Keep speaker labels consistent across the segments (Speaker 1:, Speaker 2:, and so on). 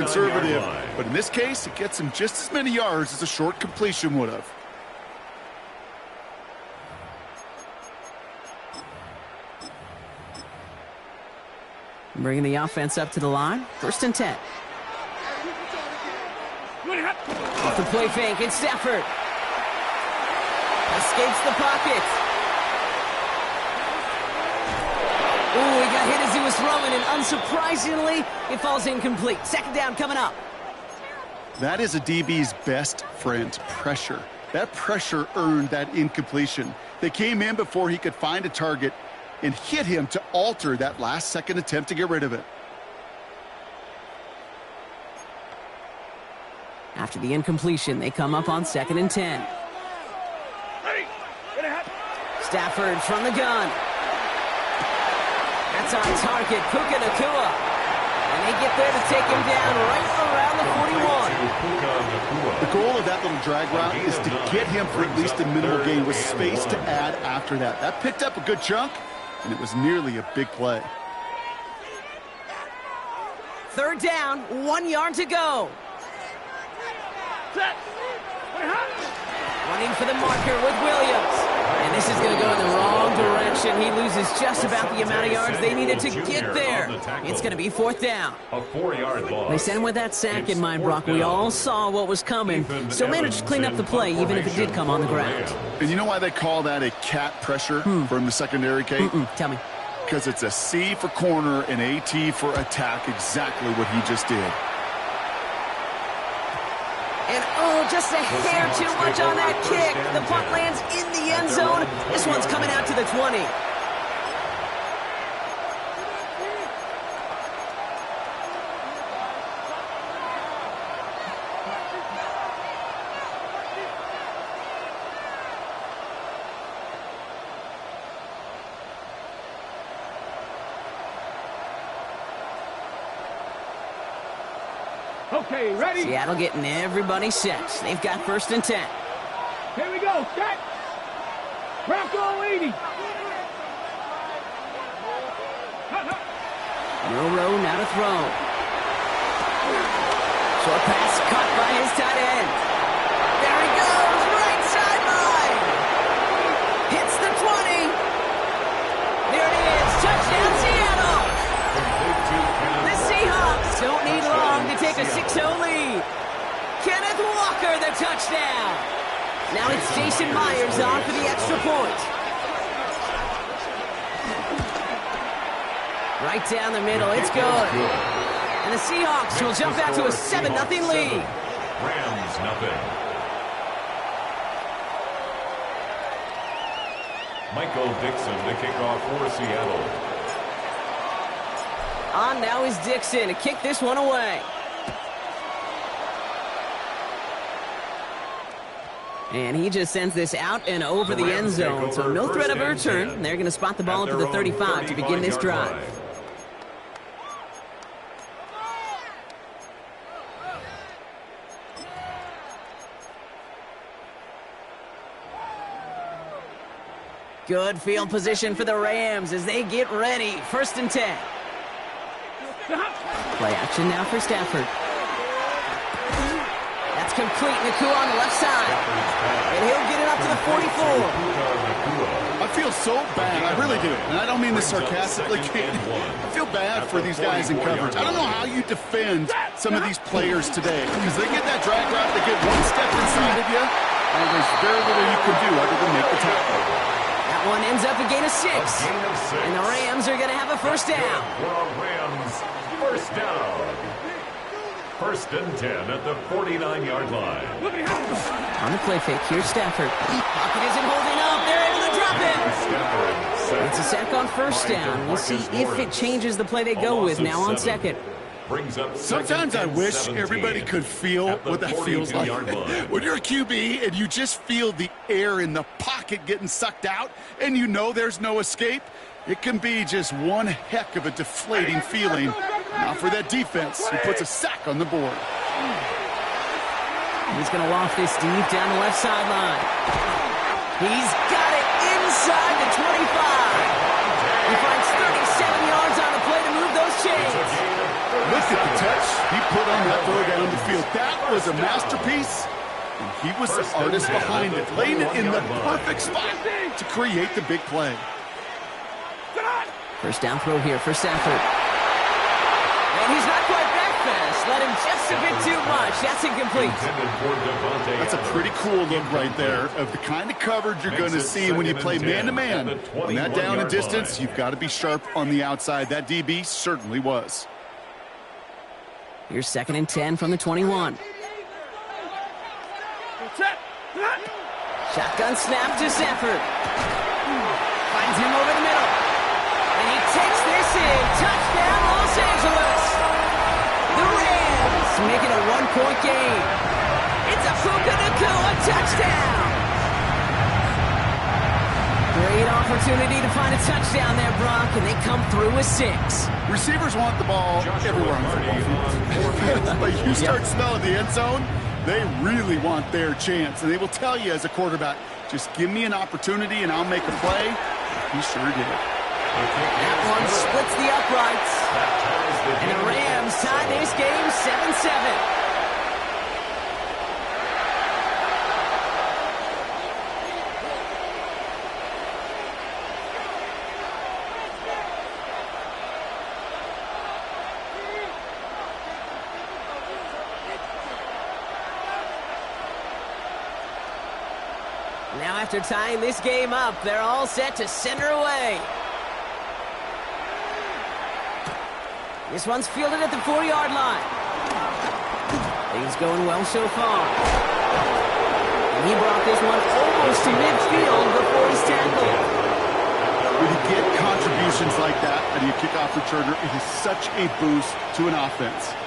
Speaker 1: conservative, but in this case, it gets him just as many yards as a short completion would have.
Speaker 2: Bringing the offense up to the line. 1st and 10. Off the play fake, and Stafford escapes the pocket. Ooh, he got hit as he was throwing, and unsurprisingly, it falls incomplete. 2nd down coming up.
Speaker 1: That is a DB's best friend, pressure. That pressure earned that incompletion. They came in before he could find a target and hit him to alter that last-second attempt to get rid of it.
Speaker 2: After the incompletion, they come up on 2nd and 10. Stafford from the gun. That's on target, Puka Nacua. And they get there to take him down right around the 41.
Speaker 1: The goal of that little drag route is to get him for at least a minimal gain with space to add after that. That picked up a good chunk, and it was nearly a big play.
Speaker 2: 3rd down, 1 yard to go. Running for the marker with Williams. And this is going to go in the wrong direction. He loses just about the amount of yards they needed to get there. It's going to be 4th down.
Speaker 3: A 4-yard loss.
Speaker 2: They sent him with that sack in mind, Brock. We all saw what was coming. Still managed to clean up the play, even if it did come on the ground.
Speaker 1: And you know why they call that a cat pressure from the secondary, Kate?
Speaker 2: Tell me.
Speaker 1: Because it's a C for corner and a T for attack, exactly what he just did.
Speaker 2: And, oh, just a hair too much on that kick. The punt lands in the end zone. This one's coming out to the 20.
Speaker 4: Okay, ready?
Speaker 2: Seattle getting everybody set. They've got 1st and 10.
Speaker 4: Here we go, set. Bronco 80.
Speaker 2: Milroe now to throw. Short pass caught by his tight end. There he goes, right sideline. Hits the 20. There it is, touchdown Seattle. The Seahawks don't need long to take a 6-0 lead. Kenneth Walker the touchdown. Now it's Jason Myers on for the extra point. Right down the middle, it's good. And the Seahawks will jump out to a 7-0 lead.
Speaker 3: Rams nothing. Michael Dixon to kick off for Seattle.
Speaker 2: On now is Dixon to kick this one away. And he just sends this out and over the end zone. So no threat of a return. They're going to spot the ball up to the 35 to begin this drive. Good field position for the Rams as they get ready. 1st and 10. Play action now for Stafford. That's complete. Nacua on the left side. And he'll get it up to the 44.
Speaker 1: I feel so bad. I really do. And I don't mean this sarcastically, Kate. I feel bad for these guys in coverage. I don't know how you defend some of these players today. Because they get that drag route, they get one step inside of you, and there's very little you can do other than make the tackle.
Speaker 2: That one ends up a gain of 6. And the Rams are going to have a 1st down.
Speaker 3: Rams, 1st down. 1st and 10 at the 49-yard line.
Speaker 2: On the play fake, here's Stafford. Pocket isn't holding up. They're able to drop it. It's a sack on 1st down. We'll see if it changes the play they go with now on 2nd.
Speaker 1: Sometimes I wish everybody could feel what that feels like. When you're a QB and you just feel the air in the pocket getting sucked out and you know there's no escape, it can be just one heck of a deflating feeling. Now for that defense, who puts a sack on the board.
Speaker 2: He's going to loft this deep down the left sideline. He's got it inside the 25. He finds 37 yards on the play to move those chains.
Speaker 1: Look at the touch he put on that throw down the field. That was a masterpiece. And he was the artist behind it, laying it in the perfect spot to create the big play.
Speaker 2: First down throw here for Stafford. And he's not quite back fast. Let him just a bit too much. That's incomplete.
Speaker 1: That's a pretty cool look right there of the kind of coverage you're going to see when you play man-to-man. On that down and distance, you've got to be sharp on the outside. That DB certainly was.
Speaker 2: Here's 2nd and 10 from the 21. Shotgun snap to Stafford. Finds him over the middle. And he takes this in. Touchdown, Los Angeles. The Rams make it a 1-point game. It's a Puka Nacua touchdown. Great opportunity to find a touchdown there, Brock, and they come through with 6.
Speaker 1: Receivers want the ball everywhere on the football field. But you start smelling the end zone, they really want their chance. And they will tell you as a quarterback, just give me an opportunity and I'll make a play. He sure did.
Speaker 2: That one splits the uprights. And the Rams tie this game 7-7. Now after tying this game up, they're all set to center away. This one's fielded at the 4-yard line. Things going well so far. And he brought this one almost to midfield before he's tackled.
Speaker 1: When you get contributions like that out of your kickoff returner, it is such a boost to an offense.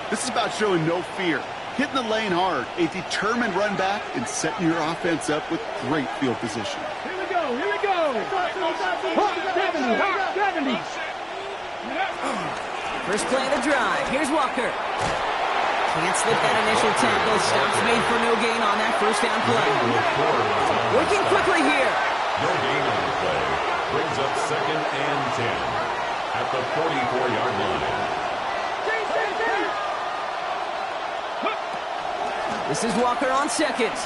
Speaker 1: This is about showing no fear, hitting the lane hard, a determined run back, and setting your offense up with great field position.
Speaker 4: Here we go, here we go. Hot 70, hot 70.
Speaker 2: First play of the drive. Here's Walker. Can't slip that initial tackle. Stops made for no gain on that first down play. Working quickly here.
Speaker 3: No gain on the play. Brings up 2nd and 10 at the 44-yard line.
Speaker 2: This is Walker on 2nd.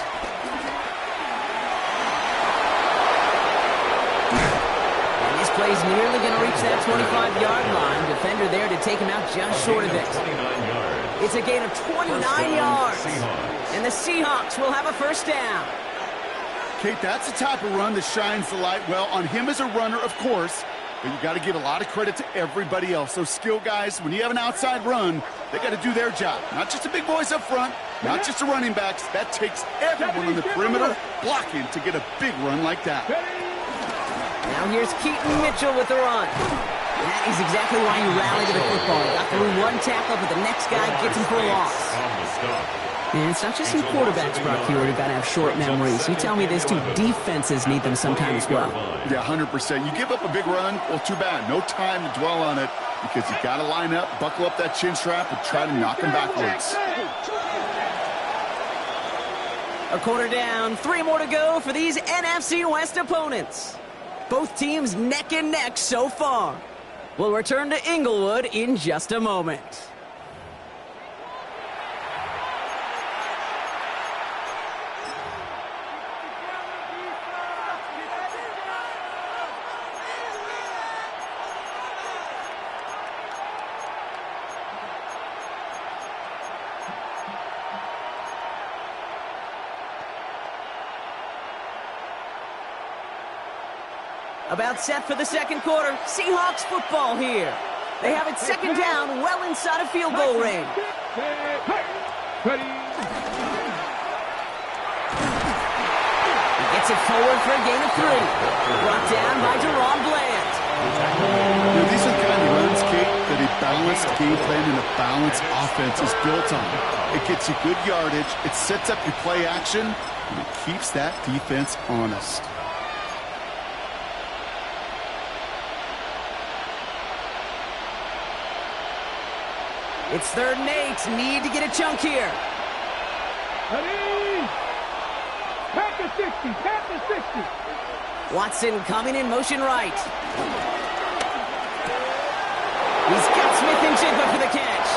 Speaker 2: And this play's nearly going to reach that 25-yard line. Defender there to take him out just short of it. It's a gain of 29 yards. And the Seahawks will have a first down.
Speaker 1: Kate, that's the type of run that shines the light well on him as a runner, of course, but you got to give a lot of credit to everybody else. Those skill guys, when you have an outside run, they got to do their job. Not just the big boys up front, not just the running backs. That takes everyone on the perimeter blocking to get a big run like that.
Speaker 2: Now here's Keaton Mitchell with the run. And that is exactly why you rally to the football. You got through one tackle, but the next guy gets him for a loss. And it's not just some quarterbacks, Brock Huard, who got to have short memories. You tell me this too. Defenses need them sometimes as well.
Speaker 1: Yeah, 100%. You give up a big run, well, too bad. No time to dwell on it because you got to line up, buckle up that chin strap, and try to knock him backwards.
Speaker 2: A quarter down, 3 more to go for these NFC West opponents. Both teams neck and neck so far. We'll return to Inglewood in just a moment. About set for the second quarter. Seahawks football here. They have it 2nd down, well inside of field goal range.
Speaker 4: Ready.
Speaker 2: He gets it forward for a gain of 3. Brought down by Deron Bland.
Speaker 1: These are the kind of runs, Kate, that a balanced game plan and a balanced offense is built on. It gets you good yardage, it sets up your play action, and it keeps that defense honest.
Speaker 2: It's 3rd and 8. Need to get a chunk here.
Speaker 4: Ready. Tap the 60. Tap the 60.
Speaker 2: Watson coming in motion right. He's got Smith and Jigba for the catch.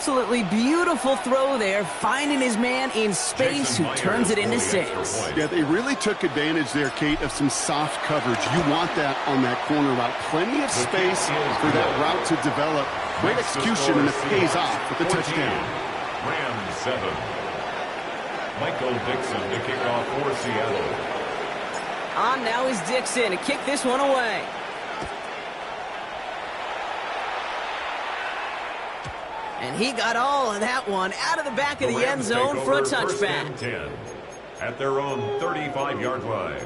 Speaker 2: absolutely beautiful throw there, finding his man in space who turns it into 6.
Speaker 1: Yeah, they really took advantage there, Kate, of some soft coverage. You want that on that corner route. Plenty of space for that route to develop. Great execution, and it pays off with the touchdown.
Speaker 3: Rams 7. Michael Dixon to kick off for Seattle.
Speaker 2: On now is Dixon to kick this one away. And he got all of that one out of the back of the end zone for a touchback.
Speaker 3: 10 at their own 35-yard line.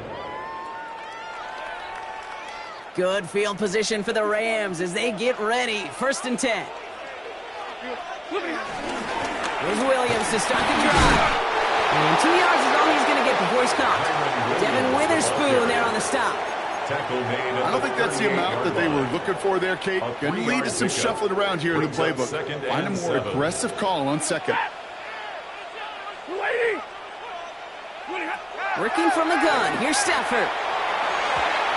Speaker 2: Good field position for the Rams as they get ready. 1st and 10. Here's Williams to start the drive. And 2 yards is all he's going to get before he's caught. Devin Witherspoon there on the stop.
Speaker 1: I don't think that's the amount that they were looking for there, Kate. Going to lead to some shuffling around here in the playbook. Find a more aggressive call on 2nd.
Speaker 2: Working from the gun. Here's Stafford.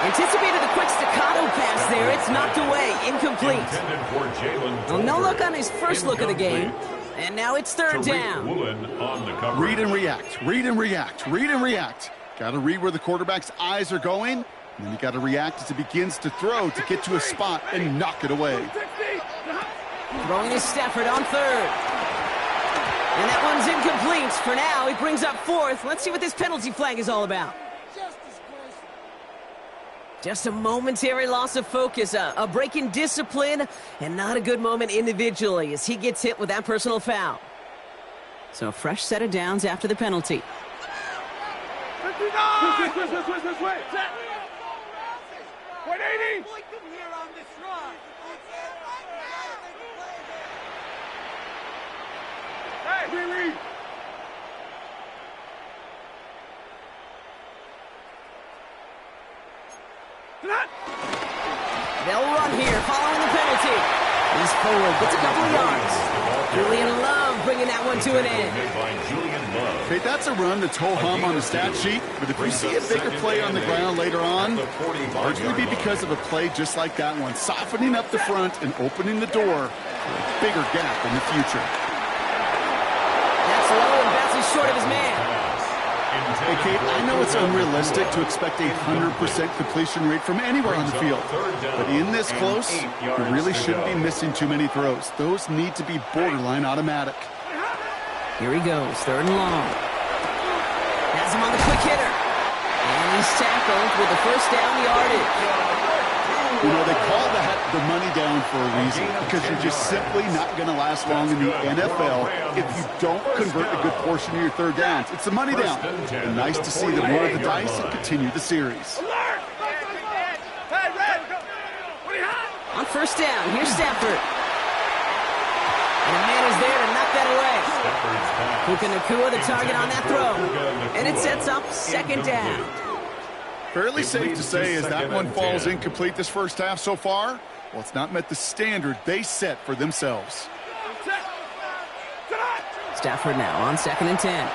Speaker 2: Anticipated a quick staccato pass there. It's knocked away. Incomplete. Well, no look on his first look of the game. And now it's 3rd down.
Speaker 1: Read and react. Read and react. Read and react. Got to read where the quarterback's eyes are going. And then you got to react as he begins to throw to get to a spot and knock it away.
Speaker 2: Throwing is Stafford on 3rd. And that one's incomplete. For now, it brings up 4th. Let's see what this penalty flag is all about. Just a momentary loss of focus, a break in discipline, and not a good moment individually as he gets hit with that personal foul. So a fresh set of downs after the penalty.
Speaker 4: This way. 180. Hey, read.
Speaker 2: They'll run here following the penalty. He's forward, gets a couple of yards. Julian Love bringing that one to an end.
Speaker 1: Okay, that's a run that's ho-hum on the stat sheet, but if you see a bigger play on the ground later on, largely be because of a play just like that one, softening up the front and opening the door for a bigger gap in the future.
Speaker 2: That's low and bounces short of his man.
Speaker 1: Hey, Kate, I know it's unrealistic to expect a 100% completion rate from anywhere on the field, but in this close, you really shouldn't be missing too many throws. Those need to be borderline automatic.
Speaker 2: Here he goes, 3rd and long. Has him on the quick hitter. And he's tackled with the 1st down yardage.
Speaker 1: You know, they call that the money down for a reason, because you're just simply not going to last long in the NFL if you don't convert a good portion of your 3rd downs. It's the money down. And nice to see them roll the dice and continue the series.
Speaker 2: On 1st down, here's Stafford. And a man is there to knock that away. Puka Nacua the target on that throw. And it sets up 2nd down.
Speaker 1: Fairly safe to say as that one falls incomplete this first half so far, well, it's not met the standard they set for themselves.
Speaker 2: Stafford now on 2nd and 10.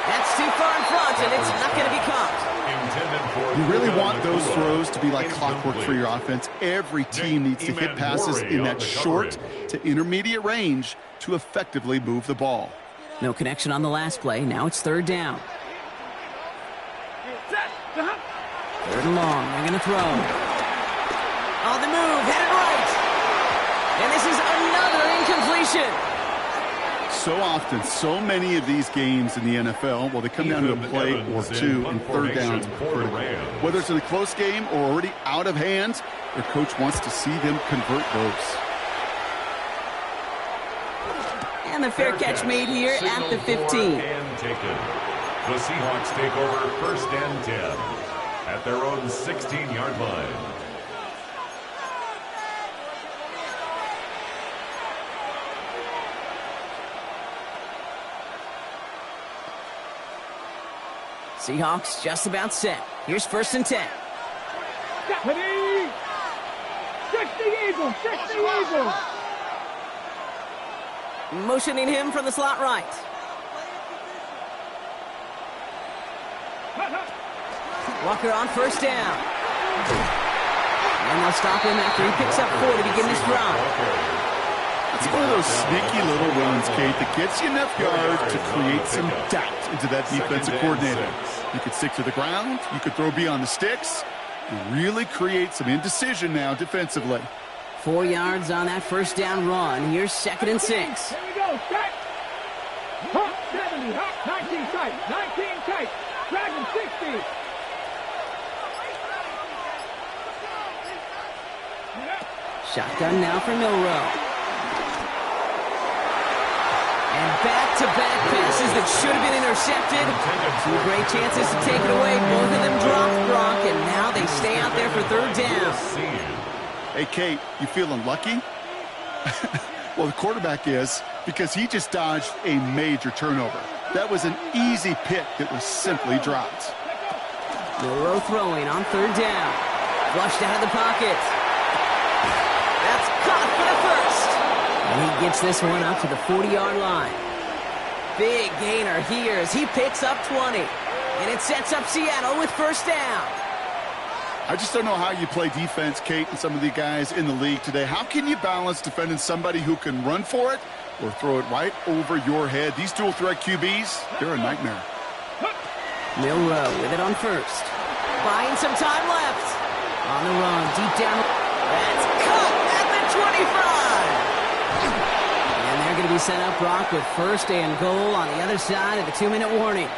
Speaker 2: That's too far in front, and it's not going to be caught.
Speaker 1: You really want those throws to be like clockwork for your offense. Every team needs to hit passes in that short to intermediate range to effectively move the ball.
Speaker 2: No connection on the last play. Now it's 3rd down. 3rd and long. They're going to throw. On the move. Headed right. And this is another incompletion.
Speaker 1: So often, so many of these games in the NFL, well, they come down to a play or two and 3rd downs. Whether it's in a close game or already out of hand, their coach wants to see them convert those.
Speaker 2: And the fair catch made here at the 15.
Speaker 3: The Seahawks take over 1st and 10 at their own 16-yard line.
Speaker 2: Seahawks just about set. Here's 1st and 10.
Speaker 4: Ready? 60 Eagles, 60 Eagles.
Speaker 2: Motioning him from the slot right. Walker on 1st down. And they'll stop him after he picks up 4 to begin this drive.
Speaker 1: It's one of those sneaky little runs, Kate, that gets you enough yards to create some doubt into that defensive coordinator. You could stick to the ground. You could throw beyond the sticks. You really create some indecision now defensively.
Speaker 2: 4 yards on that first down run. Here's 2nd and 6.
Speaker 4: Here we go. Set. Hop 70. Hop 19 tight. 19 tight. Dragon 60.
Speaker 2: Shotgun now for Milroe. And back-to-back passes that should have been intercepted. 2 great chances to take it away. Both of them dropped, Brock, and now they stay out there for 3rd down.
Speaker 1: Hey, Kate, you feeling lucky? Well, the quarterback is, because he just dodged a major turnover. That was an easy pick that was simply dropped.
Speaker 2: Milroe throwing on 3rd down. Flushed out of the pocket. That's caught for the first. And he gets this one up to the 40-yard line. Big gainer here as he picks up 20. And it sets up Seattle with 1st down.
Speaker 1: I just don't know how you play defense, Kate, and some of the guys in the league today. How can you balance defending somebody who can run for it or throw it right over your head? These dual-threat QBs, they're a nightmare.
Speaker 2: Milroe with it on 1st. Buying some time left. On the run, deep down. That's caught at the 25. And they're going to be set up, Brock, with 1st and goal on the other side of the 2-minute warning.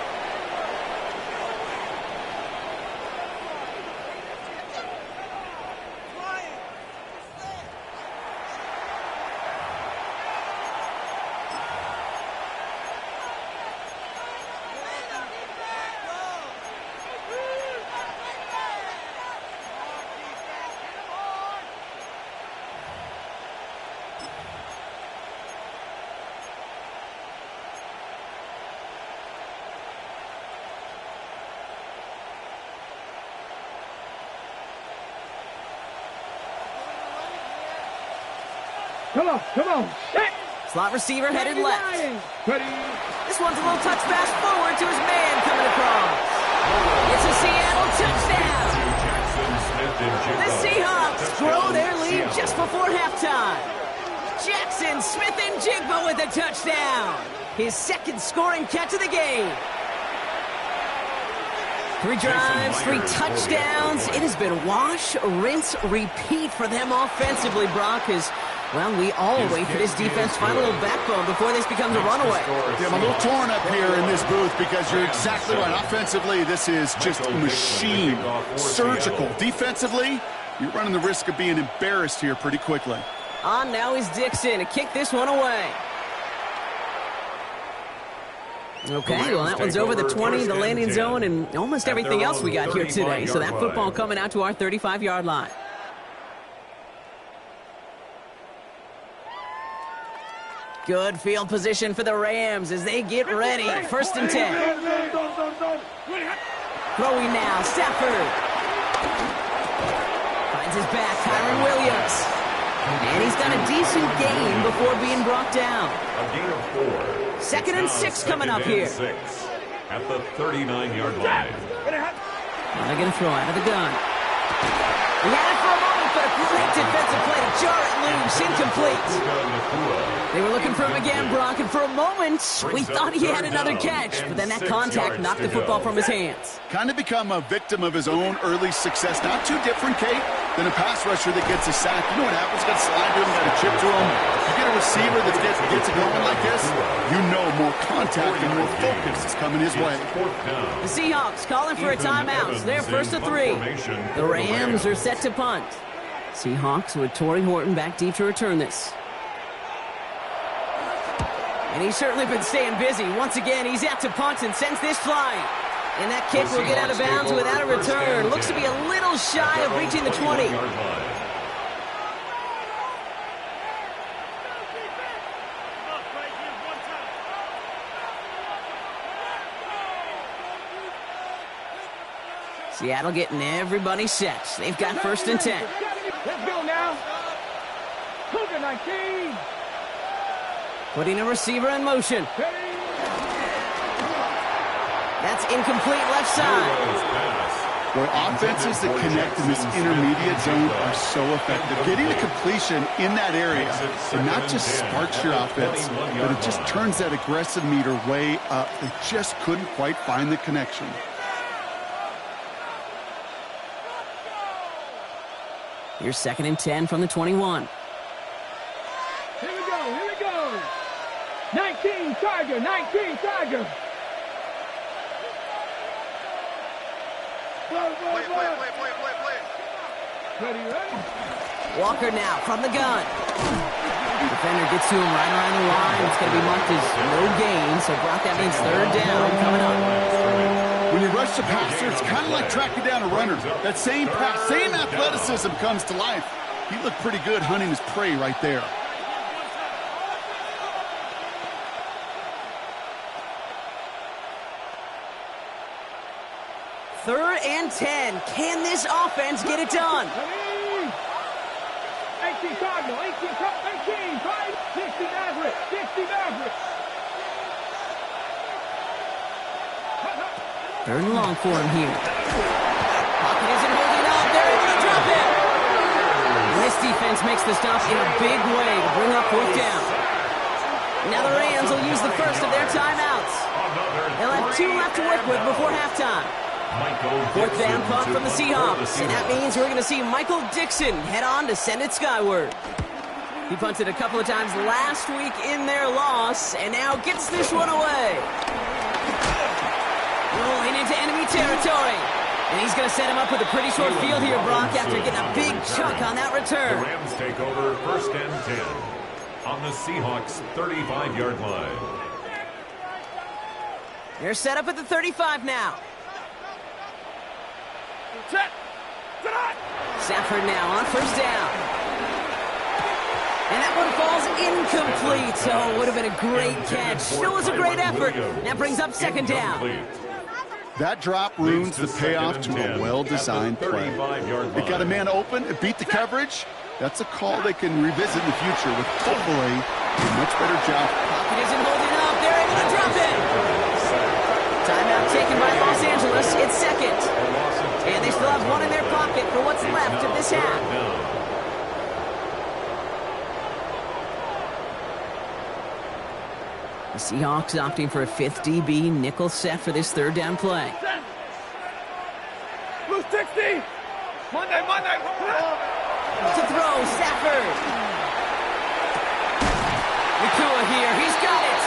Speaker 4: Come on. Set.
Speaker 2: Slot receiver headed left.
Speaker 4: Ready.
Speaker 2: This one's a little touch pass forward to his man coming across. It's a Seattle touchdown. The Seahawks grow their lead just before halftime. Jackson Smith-Njigba with a touchdown. His 2nd scoring catch of the game. 3 drives, 3 touchdowns. It has been wash, rinse, repeat for them offensively, Brock, as, well, we all wait for this defense to find a little backbone before this becomes a runaway.
Speaker 1: Yeah, I'm a little torn up here in this booth because you're exactly right. Offensively, this is just a machine. Surgical. Defensively, you're running the risk of being embarrassed here pretty quickly.
Speaker 2: On now is Dixon to kick this one away. Okay, well, that one's over the 20, the landing zone, and almost everything else we got here today. So that football coming out to our 35-yard line. Good field position for the Rams as they get ready. 1st and 10. Throwing now, Stafford. Finds his back, Kyren Williams. And he's got a decent gain before being brought down.
Speaker 3: A gain of 4.
Speaker 2: 2nd and 6 coming up here.
Speaker 3: 6 at the 39-yard line.
Speaker 2: Now they're going to throw out of the gun. He had it for a moment, but a great defensive play to jar it loose. Incomplete. They were looking for him again, Brock, and for a moment, we thought he had another catch, but then that contact knocked the football from his hands.
Speaker 1: Kind of become a victim of his own early success. Not too different, Kate, than a pass rusher that gets a sack. You know what happens? Got to slide to him, got to chip to him. You get a receiver that gets it going like this, you know more contact and more focus is coming his way.
Speaker 2: The Seahawks calling for a timeout. So they're 1st and 3. The Rams are set to punt. Seahawks with Torrey Horton back deep to return this. And he's certainly been staying busy. Once again, he's out to punt and sends this flying. And that kick will get out of bounds without a return. Looks to be a little shy of reaching the 20. Seattle getting everybody set. They've got 1st and 10.
Speaker 4: Let's go now. Cougar 19.
Speaker 2: Putting a receiver in motion. That's incomplete left side.
Speaker 1: Boy, offenses that connect in this intermediate zone are so effective. Getting a completion in that area, it not just sparks your offense, but it just turns that aggressive meter way up. They just couldn't quite find the connection.
Speaker 2: Here's 2nd and 10 from the 21.
Speaker 4: Here we go, here we go. 19 Tiger, 19 Tiger. Play. Ready.
Speaker 2: Walker now from the gun. Defender gets to him right around the line. It's going to be marked as no gain, so Brock, that means 3rd down coming up.
Speaker 1: When you rush the passer, it's kind of like tracking down a runner. That same pass, same athleticism comes to life. He looked pretty good hunting his prey right there.
Speaker 2: Third and 10. Can this offense get it done?
Speaker 4: 18 Cardinal, 18, 5, 60 Maverick, 60 Maverick.
Speaker 2: 3rd and long for him here. Pocket isn't holding up. They're able to drop it. This defense makes the stop in a big way to bring up 4th down. Now the Rams will use the first of their timeouts. They'll have 2 left to work with before halftime. 4th down punt from the Seahawks, and that means we're going to see Michael Dixon head on to send it skyward. He punted a couple of times last week in their loss, and now gets this one away. Rolling into enemy territory, and he's going to set him up with a pretty short field here, Brock, after getting a big chunk on that return.
Speaker 3: The Rams take over 1st and 10 on the Seahawks 35-yard line.
Speaker 2: They're set up at the 35 now. Stafford now on 1st down. And that one falls incomplete. So it would have been a great catch. Still was a great effort. That brings up 2nd down.
Speaker 1: That drop ruins the payoff to a well-designed play. It got a man open, it beat the coverage. That's a call they can revisit in the future with hopefully a much better job.
Speaker 2: Pocket isn't holding up. They're able to drop it. Timeout taken by Los Angeles. It's 2nd. And they still have 1 in their pocket for what's left of this half. The Seahawks opting for a 5th DB nickel set for this 3rd down play.
Speaker 4: Blue 60. Monday.
Speaker 2: To throw, Stafford. Nakua here. He's got it.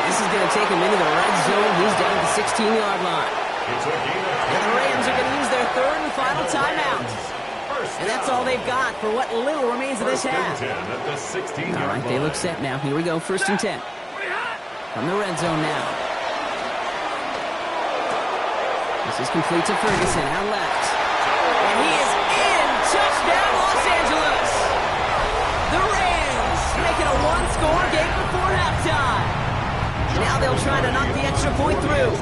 Speaker 2: This is going to take him into the red zone. He's down at the 16-yard line. And the Rams are going to use their 3rd and final timeout. And that's all they've got for what little remains of this half. All right, they look set now. Here we go, 1st and 10. From the red zone now. This is complete to Ferguson, out left. And he is in! Touchdown, Los Angeles! The Rams making a 1-score game before halftime. Now they'll try to knock the extra point through.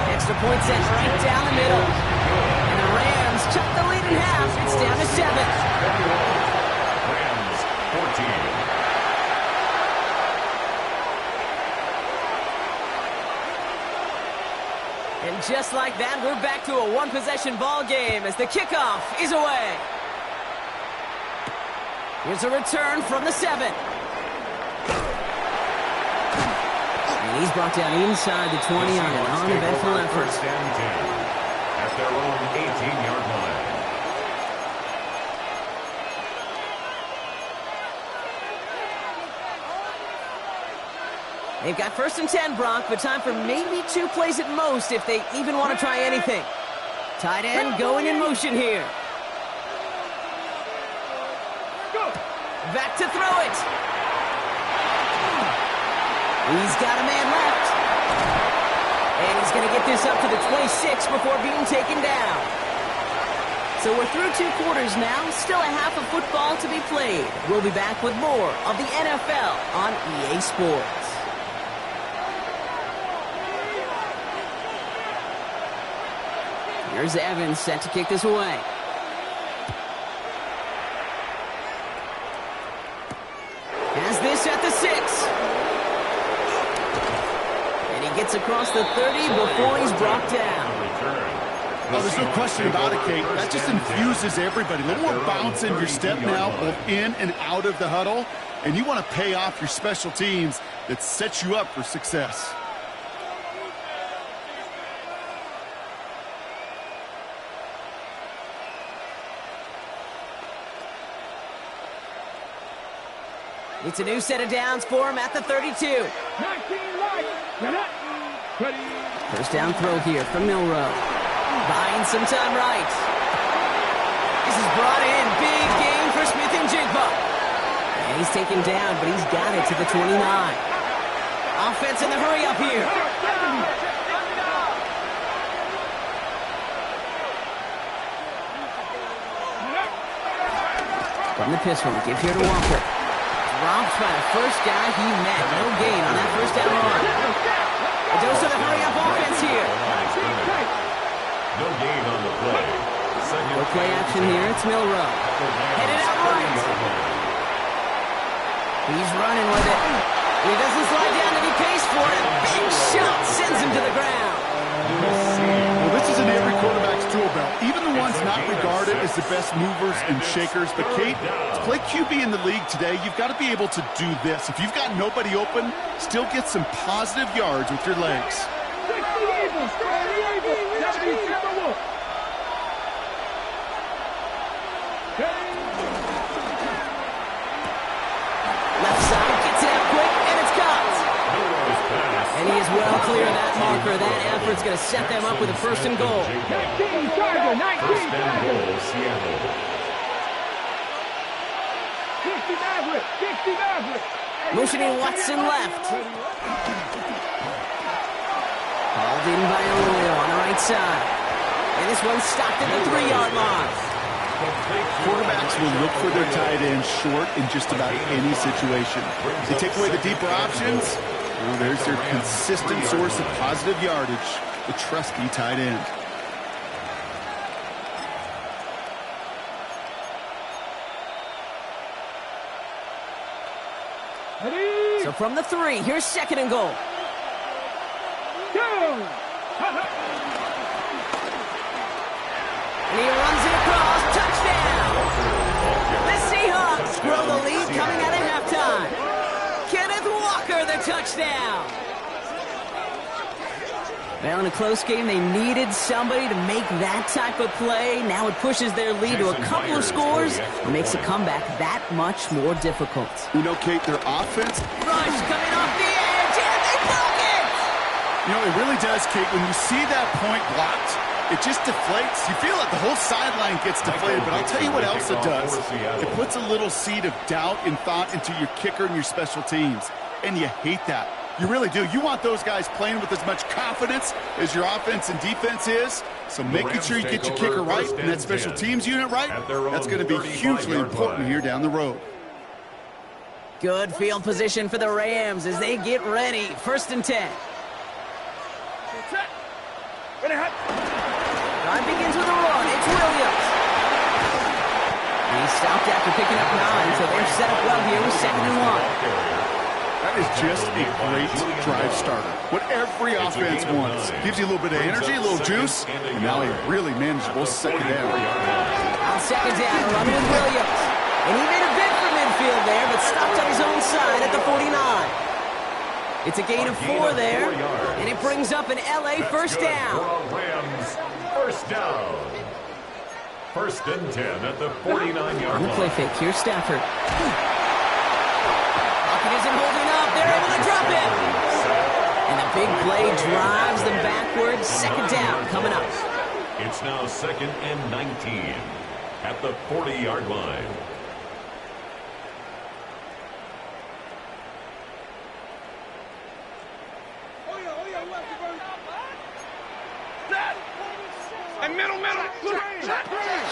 Speaker 2: Extra point set right down the middle. And the Rams chuck the lead in half. It's down to 7.
Speaker 3: Rams 14.
Speaker 2: And just like that, we're back to a 1-possession ball game as the kickoff is away. Here's a return from the 7. And he's brought down inside the 20 on an uneventful effort.
Speaker 3: 1st and 10 at their own 18-yard line.
Speaker 2: They've got 1st and 10, Brock, but time for maybe 2 plays at most if they even want to try anything. Tight end going in motion here. Back to throw it. He's got a man left. And he's going to get this up to the 26 before being taken down. So we're through 2 quarters now. Still a half of football to be played. We'll be back with more of the NFL on EA Sports. Here's Evans set to kick this away. Has this at the 6. And he gets across the 30 before he's brought down.
Speaker 1: Oh, there's no question about it, Kate. That just infuses everybody. A little more bounce in your step now, both in and out of the huddle. And you want to pay off your special teams that sets you up for success.
Speaker 2: It's a new set of downs for him at the 32.
Speaker 4: 19 right. Ready.
Speaker 2: First down throw here from Milroe. Buying some time right. This is brought in. Big gain for Smith and Jigba. And he's taken down, but he's got it to the 29. Offense in the hurry up here. From the pistol, give here to Walker. Dropped by the first guy he met. No gain on that first down run. A dose of the hurry-up offense here.
Speaker 3: No gain on the play.
Speaker 2: No play action here. It's Milroe. Headed out right. He's running with it. He doesn't slide down and he pays for it. Big shot sends him to the ground.
Speaker 1: Well, this is in every quarterback's tool belt. Even the ones not regarded as the best movers and shakers. But, Kate, to play QB in the league today, you've got to be able to do this. If you've got nobody open, still get some positive yards with your legs.
Speaker 4: 60 Eagles, 70 Timberwolves.
Speaker 2: Left side gets it out quick, and it's caught. And he is well clear of that marker. That effort's going to set them up with a first and goal.
Speaker 4: 19 Charger, 19
Speaker 3: First and
Speaker 4: Charger.
Speaker 3: goal, Seattle.
Speaker 4: 60 Maverick, 60 Maverick.
Speaker 2: Motioning Watson left. Hauled in by Arroyo on the right side. And this one's stopped at the 3-yard line.
Speaker 1: Quarterbacks will look for their tight end short in just about any situation. They take away the deeper options. Well, there's their consistent source of positive yardage, the trusty tight end.
Speaker 4: Ready,
Speaker 2: So from the 3, here's second and goal.
Speaker 4: go.
Speaker 2: And he runs it across. Touchdown! The Seahawks grow the lead coming out of halftime. Kenneth Walker, the touchdown. Well, in a close game, they needed somebody to make that type of play. Now it pushes their lead to a couple of scores and makes a comeback that much more difficult.
Speaker 1: You know, Kate, their offense,
Speaker 2: Rush coming off the edge, and they broke it!
Speaker 1: you know, it really does, Kate. When you see that point blocked, it just deflates. You feel like the whole sideline gets deflated, but I'll tell you what else it does. It puts a little seed of doubt and thought into your kicker and your special teams, and you hate that. You really do. You want those guys playing with as much confidence as your offense and defense is, so making sure you get your kicker right and that special teams unit right, that's going to be hugely important here down the road.
Speaker 2: Good field position for the Rams as they get ready. First and 10. Drive begins with a run. It's Williams. He stopped after picking up 9, so they're set up well here with 2nd and 1.
Speaker 1: That is just a great drive starter. What every offense wants. Gives you a little bit of energy, a little juice, and now a really manageable second down.
Speaker 2: On second down, run with Williams. And he made a bid for midfield there, but stopped on his own side at the 49. It's a gain of 4 there, and it brings up an LA first down.
Speaker 3: Rams, first down. First and 10 at the 49-yard
Speaker 2: On the
Speaker 3: line.
Speaker 2: play fake, here's Stafford. Lockett isn't holding up. They're able to drop it. And a big play drives them backwards. Second down coming up.
Speaker 3: It's now 2nd and 19 at the 40-yard line.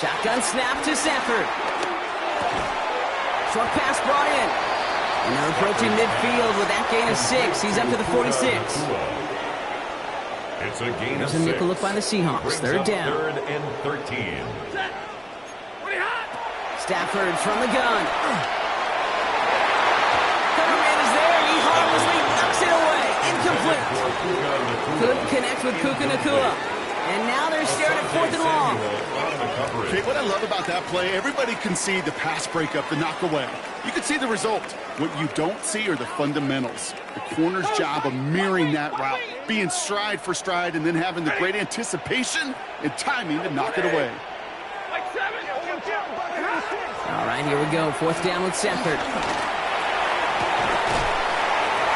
Speaker 2: Shotgun snap to Stafford. Short pass brought in. And they're approaching midfield with that gain of 6. He's up to the 46.
Speaker 3: It's a gain
Speaker 2: There's
Speaker 3: of
Speaker 2: a
Speaker 3: 6.
Speaker 2: nickel look by the Seahawks.
Speaker 3: Brings
Speaker 2: Third
Speaker 3: up
Speaker 2: down.
Speaker 3: 3rd and 13.
Speaker 2: Stafford from the gun. Coverman is there. He harmlessly knocks it away. Incomplete. Couldn't connect with Puka Nacua. And now they're staring at 4th and long.
Speaker 1: Okay, what I love about that play, everybody can see the pass breakup, the knockaway. You can see the result. What you don't see are the fundamentals. The corner's job of mirroring that route, being stride for stride, and then having the great anticipation and timing to knock it away.
Speaker 2: All right, here we go. 4th down with Shepard.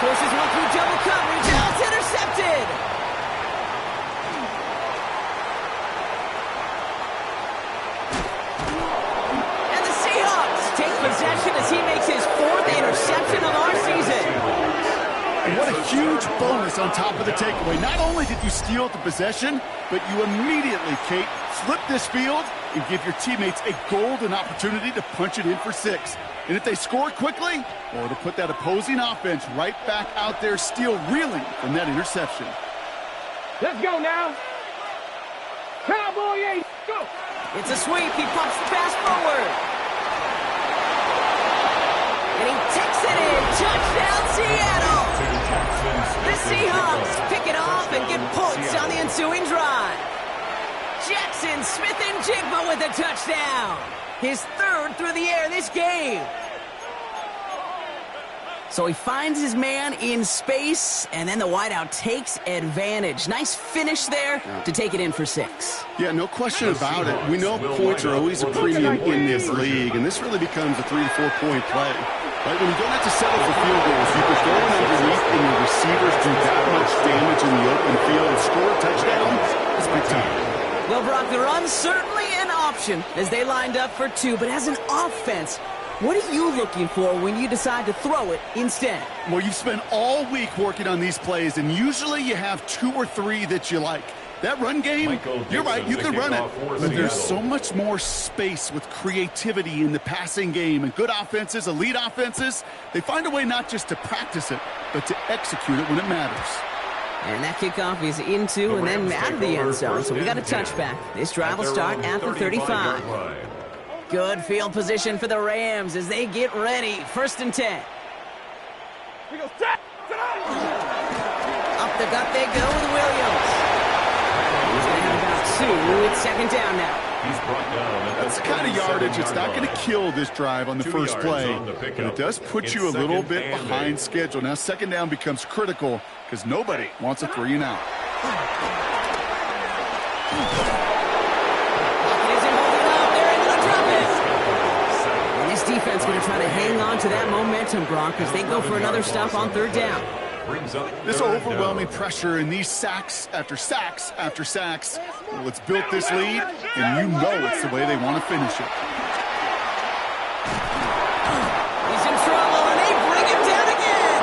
Speaker 2: Forces one through double coverage. Now it's intercepted. And the Seahawks take possession as he makes his 4th interception of our season.
Speaker 1: And what a huge bonus on top of the takeaway. Not only did you steal the possession, but you immediately, Kate, flip this field and give your teammates a golden opportunity to punch it in for 6. And if they score quickly, or to put that opposing offense right back out there, still reeling from that interception.
Speaker 4: Let's go now. Cowboy 8, go.
Speaker 2: It's a sweep. He pumps the pass forward. And he takes it in. Touchdown, Seattle. The Seahawks pick it off and get points on the ensuing drive. Jackson Smith-Njigba with a touchdown. His 3rd through the air this game. So he finds his man in space, and then the wideout takes advantage. Nice finish there to take it in for 6.
Speaker 1: Yeah, no question about it. We know points are always a premium in this league, and this really becomes a 3 to 4 point play. Right, when you don't have to settle for field goals, you can throw it underneath and your receivers do that much damage in the open field and score a touchdown. It's big time.
Speaker 2: Well, Brock, the run's certainly an option as they lined up for 2, but as an offense, what are you looking for when you decide to throw it instead?
Speaker 1: Well, you've spent all week working on these plays, and usually you have 2 or 3 that you like. That run game, you're right, you can run it, but there's so much more space with creativity in the passing game. And good offenses, elite offenses, they find a way not just to practice it, but to execute it when it matters.
Speaker 2: And that kickoff is into and then out of the end zone, so we got a touchback. This drive will start at the 35. Good field position for the Rams as they get ready. 1st and 10. Up the gut they go with Williams. He's going to have about 2. It's 2nd down now.
Speaker 1: That's the kind of yardage. It's not going to kill this drive on the first play, but it does put you a little bit behind schedule. Now 2nd down becomes critical because nobody wants a 3 and out.
Speaker 2: And this defense going to try to hang on to that momentum, Brock, as they go for another stop on 3rd down.
Speaker 1: This overwhelming pressure and these sacks after sacks after sacks. Well, it's built this lead, and you know it's the way they want to finish it.
Speaker 2: He's in trouble, and they bring him down again.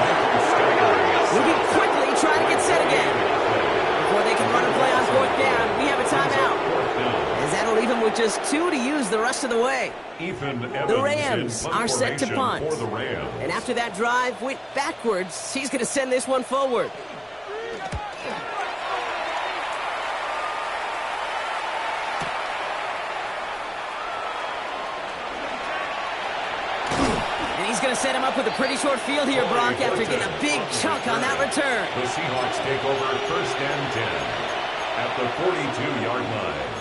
Speaker 2: Looking quickly, trying to get set again. Before they can run a play on 4th down, we have a timeout. As that'll leave him with just 2 to use the rest of the way. The Rams are set to punt. And after that drive went backwards, he's going to send this one forward. And he's going to set him up with a pretty short field here, Brock, after getting a big chunk on that return.
Speaker 3: The Seahawks take over 1st and 10 at the 42-yard line.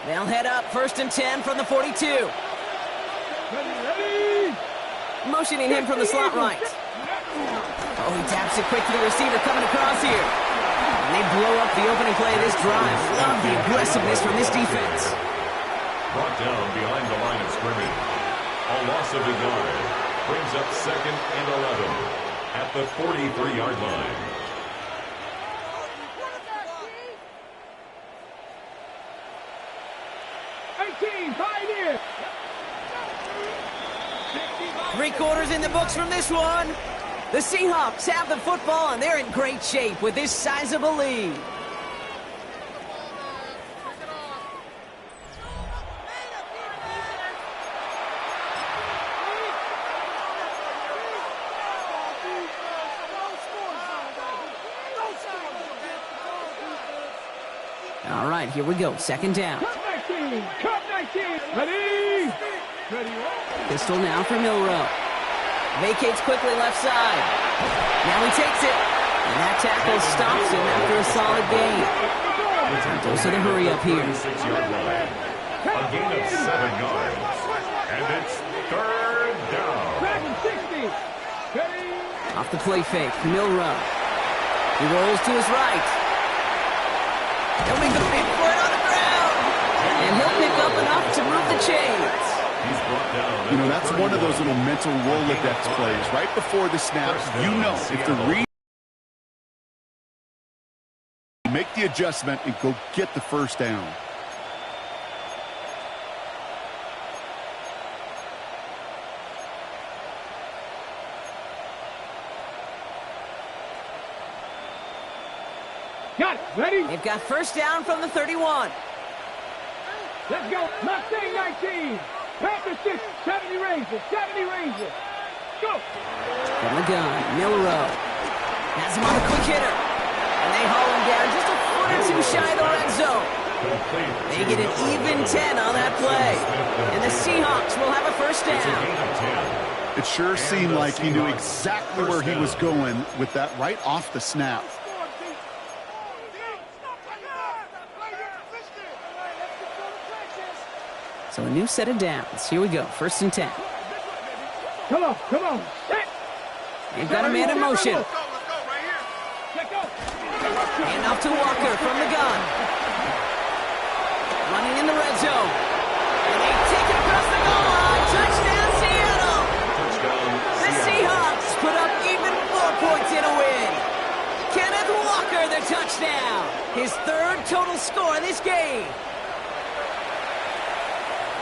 Speaker 2: They'll head up 1st and 10 from the 42. Motioning him from the slot right. Oh, he taps it quick to the receiver coming across here. And they blow up the opening play of this drive. Love the aggressiveness from this defense.
Speaker 3: Brought down behind the line of scrimmage. A loss of a yard brings up 2nd and 11 at the 43-yard line.
Speaker 4: Pioneer.
Speaker 2: 3 quarters in the books from this one. The Seahawks have the football, and they're in great shape with this sizable lead. All right, here we go. Second down.
Speaker 4: Cup 19. Cup 19. Ready. Ready.
Speaker 2: Pistol now for Milroe. Vacates quickly left side. Now he takes it. And that tackle stops him after a solid gain. Goes to the hurry up here.
Speaker 3: 36-yard line. A gain of 7 yards. And it's third down.
Speaker 4: Dragon 60. Ready.
Speaker 2: Off the play fake, Milroe. He rolls to his right. He'll make a big for it on the ground. And he'll pick up enough to move the chains.
Speaker 3: He's brought down.
Speaker 1: You know, that's one of those little mental Rolodex plays. Right before the snap, you know, if the read, make the adjustment and go get the first down.
Speaker 4: Got it. Ready.
Speaker 2: They've got first down from the 31.
Speaker 4: Let's go. Mustang 19. Panther 6. 70 Rangers. 70 Rangers. Go.
Speaker 2: From the gun, Milroe. Has him on a quick hitter. And they haul him down just a foot or two shy of the red zone. They get an even 10 on that play. And the Seahawks will have a first down.
Speaker 1: It sure seemed like he knew exactly where he was going with that right off the snap.
Speaker 2: So a new set of downs. Here we go. First and 10.
Speaker 4: Come on. Come on. Set.
Speaker 2: They've got a man in motion.
Speaker 4: Let go.
Speaker 2: And off to Walker from the gun. Running in the red zone. And they take it across the goal line. Touchdown, Seattle. The Seahawks put up even 4 points in a win. Kenneth Walker, the touchdown. His third total score this game.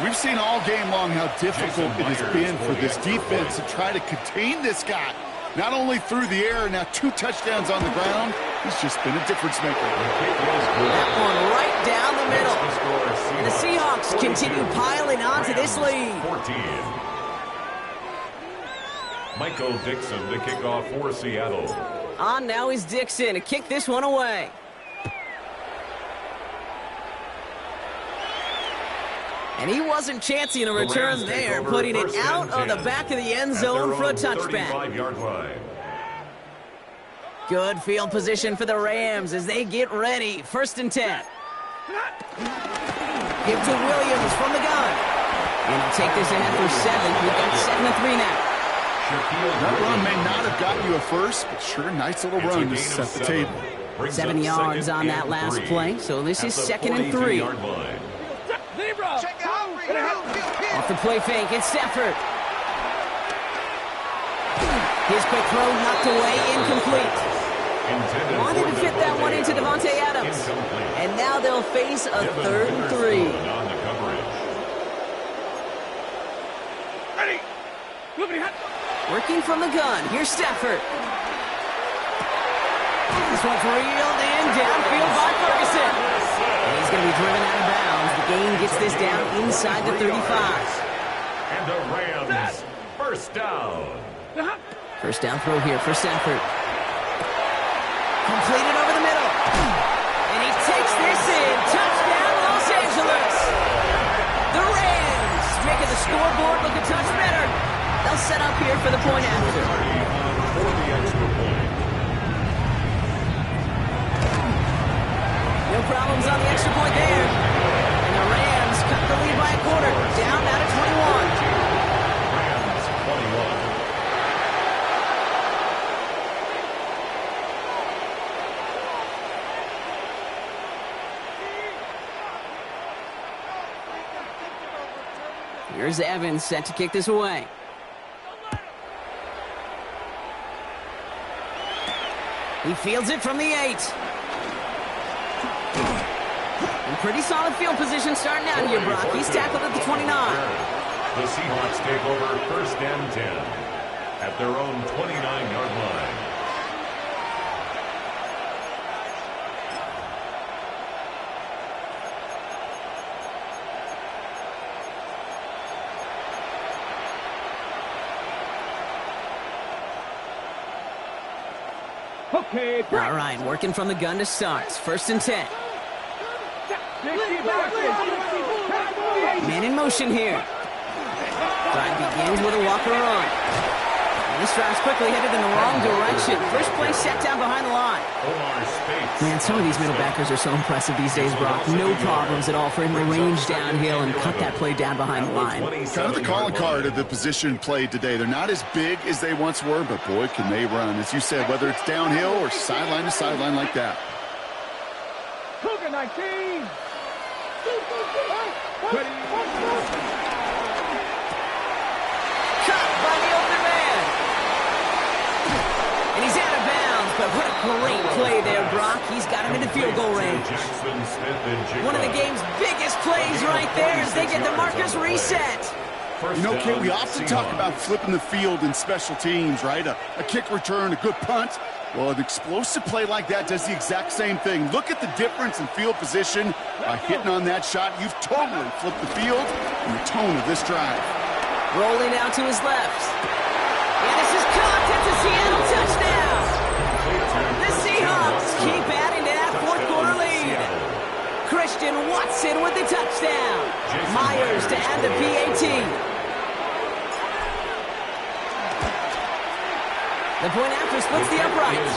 Speaker 1: We've seen all game long how difficult it has been for this defense to try to contain this guy. Not only through the air, now 2 touchdowns on the ground. He's just been a difference maker.
Speaker 2: That one right down the middle. And the Seahawks continue piling on to this lead.
Speaker 3: 14. Michael Dixon to kick off for Seattle.
Speaker 2: On now is Dixon to kick this one away. And he wasn't chancing a return there, putting it out of the back of the end zone for a touchback.
Speaker 3: 35-yard line.
Speaker 2: Good field position for the Rams as they get ready. First and 10. Give to Williams from the gun. And he'll take this ahead for 7. We've got 2nd and 3 now.
Speaker 1: That run may not have gotten you a first, but sure, nice little run to set the table.
Speaker 2: 7 yards on that last play, so this is 2nd and 3. Off the play fake, it's Stafford. His quick throw knocked away, incomplete. Wanted to fit that one into Devontae Adams. And now they'll face a 3rd and 3.
Speaker 4: Ready.
Speaker 2: Working from the gun, here's Stafford. This one's reeled in, downfield by Ferguson. And he's going to be driven out of bounds. The gain gets this down inside the 35.
Speaker 3: And the Rams, first down.
Speaker 2: First down throw here for Stafford. Completed over the middle. And he takes this in. Touchdown, Los Angeles. The Rams making the scoreboard look a touch better. They'll set up here for the point after.
Speaker 3: For the extra point.
Speaker 2: No problems on the extra point there. And the Rams cut the lead by a quarter. Down now to 21.
Speaker 3: Rams 21.
Speaker 2: Here's Evans set to kick this away. He fields it from the 8. And pretty solid field position starting out here, Brock. He's tackled at the 29.
Speaker 3: The Seahawks take over first and 10 at their own 29-yard line.
Speaker 4: Okay.
Speaker 2: All right, working from the gun to start. First and 10. Man in motion here. Drive begins with a walker run. And this drive's quickly headed in the wrong direction. First play set down behind the line. Man, some of these middle backers are so impressive these days, Brock. No problems at all for him to range downhill and cut that play down behind the line.
Speaker 1: Kind of the calling card of the position played today. They're not as big as they once were, but boy, can they run. As you said, whether it's downhill or sideline to sideline like that.
Speaker 4: Cougar 19.
Speaker 2: Cut by the open man. And he's out of bounds, but what a great play there, Brock. He's got him into field goal range. One of the game's biggest plays right there as they get the markers reset.
Speaker 1: You know, Kate, we often talk about flipping the field in special teams, right? A kick return, a good punt. Well, an explosive play like that does the exact same thing. Look at the difference in field position. By hitting on that shot, you've totally flipped the field and the tone of this drive.
Speaker 2: Rolling out to his left. And this is caught. It's a Seattle touchdown. The Seahawks keep adding to that fourth-quarter lead. Christian Watson with the touchdown. Myers to add the PAT. The point after splits the uprights.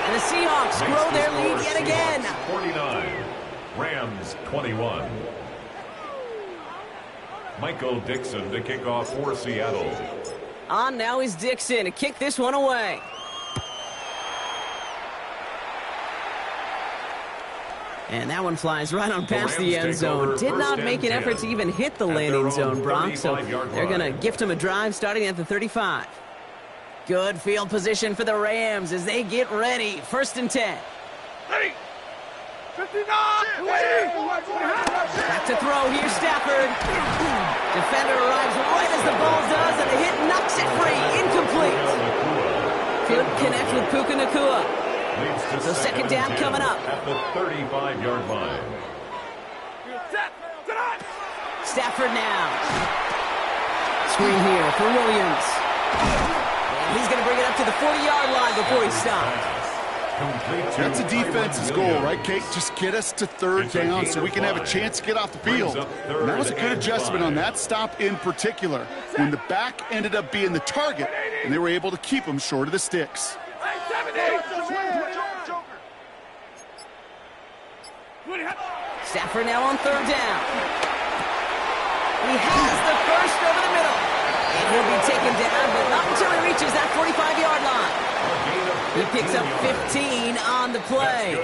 Speaker 2: And the Seahawks grow their lead yet again.
Speaker 3: 49, Rams 21. Michael Dixon to kick off for Seattle.
Speaker 2: On now is Dixon to kick this one away. And that one flies right on past the end zone. Did not make an effort to even hit the landing zone, Brock. So they're going to gift him a drive starting at the 35. Good field position for the Rams as they get ready. 1st and 10.
Speaker 4: Ready. 59.
Speaker 2: Back to throw. Here's Stafford. Defender arrives right as the ball does, and the hit knocks it free. Incomplete. Couldn't connect with Puka Nacua. So second down coming up.
Speaker 3: At the 35-yard line.
Speaker 2: Stafford now. Screen here for Williams. And he's going to bring it up to the 40-yard line before he stops.
Speaker 1: That's a defense's goal, right, Kate? Just get us to third down so we can have a chance to get off the field. And that was a good adjustment on that stop in particular, when the back ended up being the target, and they were able to keep him short of the sticks.
Speaker 2: Stafford now on third down. He has the first over the middle. And he'll be taken down, but not until he reaches that 45-yard line. He picks up 15 on the play.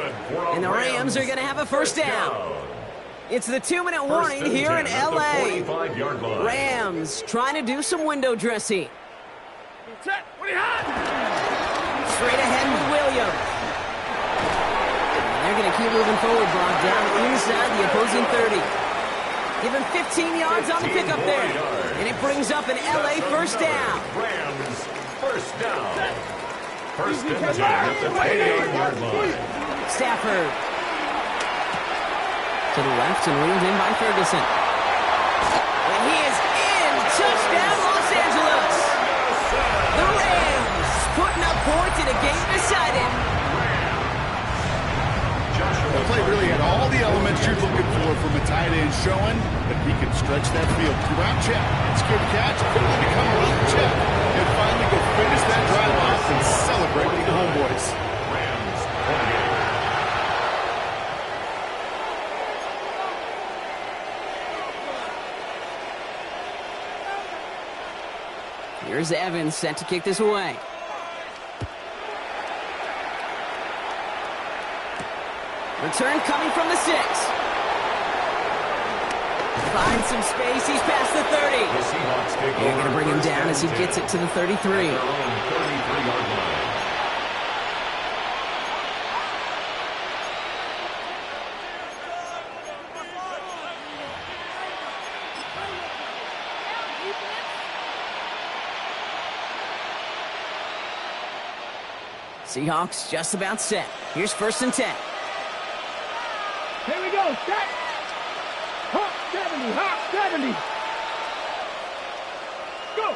Speaker 2: And the Rams are going to have a first down. It's the 2-minute warning here in L.A. Rams trying to do some window dressing. Straight ahead with Williams. And they're going to keep moving forward, Brock, down inside the opposing 30. Give him 15 yards on the pickup there. And it brings up an L.A. first down.
Speaker 3: Rams first down. First and 10 at the 20-yard line.
Speaker 2: Stafford. To the left and reeled in by Ferguson. And he is in. Touchdown, Los Angeles. The Rams putting up points in a game decided.
Speaker 1: The play really had all the elements you're looking for from a tight end, showing that he can stretch that field. Route check, secure the catch, quickly become a route check, and finally go finish that drive off and celebrate with the homeboys.
Speaker 3: Rams 28.
Speaker 2: Here's Evans set to kick this away. Return coming from the 6. Finds some space. He's past the 30. They're going to bring him down as he gets it to the 33. Seahawks just about set. Here's 1st and 10.
Speaker 4: Here we go, set. Hawk 70, Hawk 70. Go.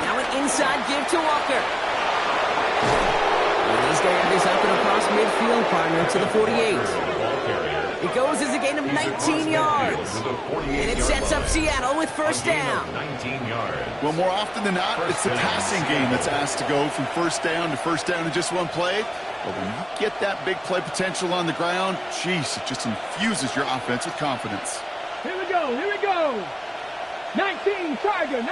Speaker 2: Now an inside give to Walker. And he's going to have this up and across midfield, partner, to the 48. It goes as a gain of 19 yards. And it sets up Seattle with first down.
Speaker 3: 19 yards.
Speaker 1: Well, more often than not, it's the passing game that's asked to go from first down in just one play. But when you get that big play potential on the ground, geez, it just infuses your offense with confidence.
Speaker 4: Here we go. 19 Tiger.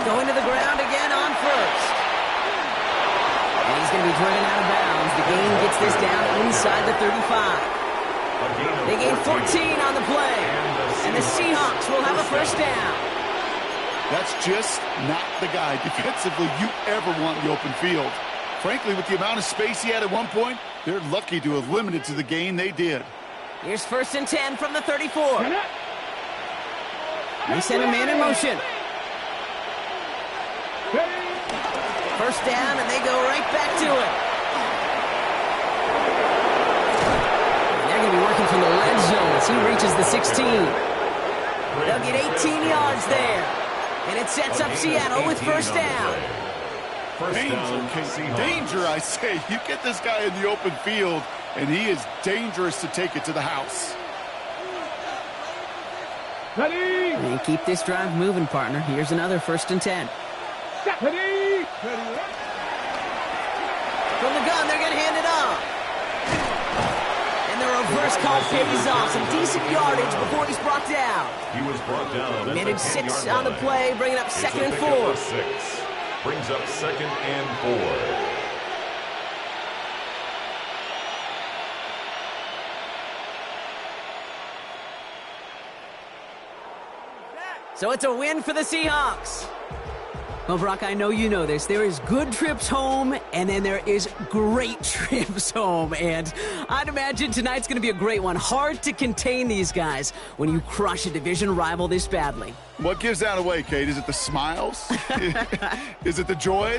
Speaker 2: Going to the ground again on first. And he's going to be driven out of bounds. The gain gets this down inside the 35. They gain 14 on the play. And the Seahawks will have a first down.
Speaker 1: That's just not the guy defensively you ever want in the open field. Frankly, with the amount of space he had at one point, they're lucky to have limited to the gain they did.
Speaker 2: Here's first and 10 from the 34. They send a man in motion. First down, and they go right back to it. And they're going to be working from the red zone as he reaches the 16. They'll get 18 yards there. And it sets up Seattle with first down.
Speaker 1: Danger, I say. You get this guy in the open field, and he is dangerous to take it to the house.
Speaker 4: Ready.
Speaker 2: And keep this drive moving, partner. Here's another first and 10.
Speaker 4: Ready.
Speaker 2: From the gun, they're going to hand it off. And the reverse call pays off. Some decent yardage before he's brought down.
Speaker 3: He was brought down.
Speaker 2: Minute 6 on the play, bringing up second and 4.
Speaker 3: 6. Brings up second and 4.
Speaker 2: So it's a win for the Seahawks. Well, Brock, I know you know this. There is good trips home, and then there is great trips home. And I'd imagine tonight's going to be a great one. Hard to contain these guys when you crush a division rival this badly.
Speaker 1: What gives that away, Kate? Is it the smiles? Is it the joy?